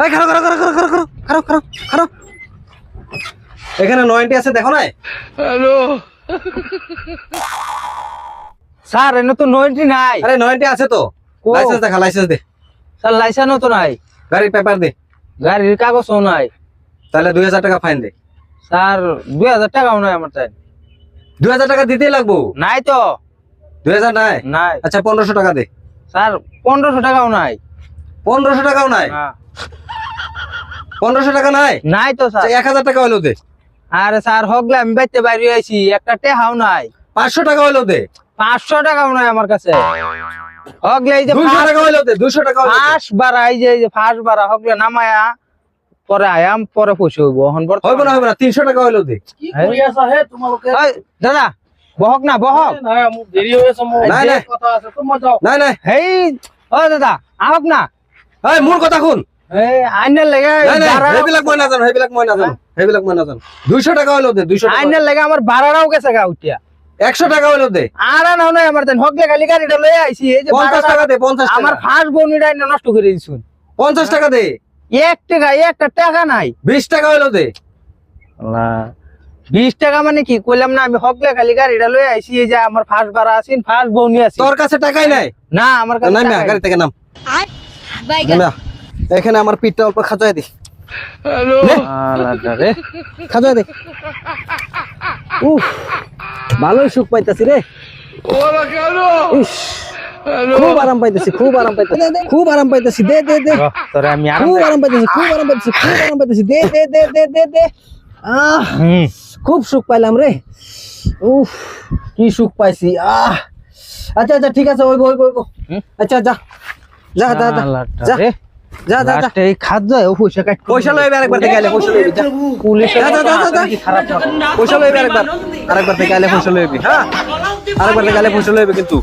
এই খারাপ খারাপ খারাপ খারাপ খারাপ খারাপ খারাপ খারাপ এখানে 90 আছে দেখো না হ্যালো স্যার এনে তো 90 নাই। আরে 90 আছে তো লাইসেন্স দেখা লাইসেন্স দে স্যার লাইসেন্সও তো নাই, গাড়ির পেপার দে গাড়ির কাগজও নাই। তাহলে 2000 টাকা ফাইন দে। স্যার 2000 টাকাও নাই আমার চাই। 2000 টাকা দিতেই লাগবো। নাই তো 2000 নাই নাই। আচ্ছা 1500 টাকা দে। স্যার 1500 টাকাও নাই। 1500 টাকাও নাই? না 1500 টাকা নাই? নাই তো স্যার। 1000 টাকা হইলো দে। আরে স্যার হগলে আমি বাইতে বাইরে আইছি, একটা টেহাও নাই। 500 টাকা হইলো দে। 500 টাকাও নাই আমার কাছে। হগলে এই যে 200 টাকা হইলো দে। 200 টাকা হইলো দে। ফাঁস বাড়া, এই যে ফাঁস বাড়া হগলে নামায়া পরে আয়াম পরে পয়সা হইব। এখন হইব না 300 টাকা হইলো দে। কি করি আছা হে তোমালোকে? এই দাদা বহক না বহক। না মোক দেরি হৈ আছে, মোৰ নাই, নাই। কথা আছে, তুমি যাও। নাই নাই হেই ও দাদা আহক না। এই মোর কথা শুন। এই আইনের লাগে নাই নাই হেবিলাক মই নাজানো, হেবিলাক মই নাজানো, হেবিলাক মই নাজানো। 200 টাকা হইলো দে। 200 টাকা। আইনের লাগে আমার ভাড়াটাও গেছে গা উঠিয়া। 100 টাকা হইলো দে। আর না নাই আমার দেন হগলে খালি গাড়িটা লই আইছি, এই যে 50 টাকা দে। 50 টাকা। আমার ফাঁস বনিটা আইনা নষ্ট করে দিছুন। 50 টাকা দে। একটা টাকা নাই। 20 টাকা হইলো দে। আল্লাহ 20 টাকা মানে কি কইলাম না, আমি হগলে খালি গাড়িটা লই আইছি, এই যে আমার ফাঁস ভাড়া আছেন, ফাঁস বনি আছে। তোর কাছে টাকাই নাই? না আমার কাছে নাম না টাকা গাড়ি থেকে নাম। না এখানে আমার পিঠটা অল্প খাজয় দি। হ্যালো আল্লাহ রে খাজয় দে। উফ ভালোই সুখ পাইতাছি রে। ওরা কেন ইস খুব আরাম পাইতেছি, খুব আরাম পাইতেছি, খুব আরাম পাইতেছি। দে দে দে। তোরে আমি আর খুব আরাম পাইতেছি, খুব আরাম পাইতেছি, খুব আরাম পাইতেছি। দে দে দে দে দে দে। আহ খুব সুখ পাইলাম রে। উফ কি সুখ পাইছি। আচ্ছা আচ্ছা ঠিক আছে, ওইব ওইব ওইব। আচ্ছা যা যা যা যা যা যা যা যা। এই খাদ্য ও পয়সা কাট পয়সা লইবে আরেকবার থেকে আইলে পয়সা লইবি। যা পুলিশ যা যা যা যা। কি খারাপ না। পয়সা লইবে আরেকবার থেকে আইলে পয়সা লইবি। হ্যাঁ আরেকবার থেকে আইলে পয়সা লইবে কিন্তু।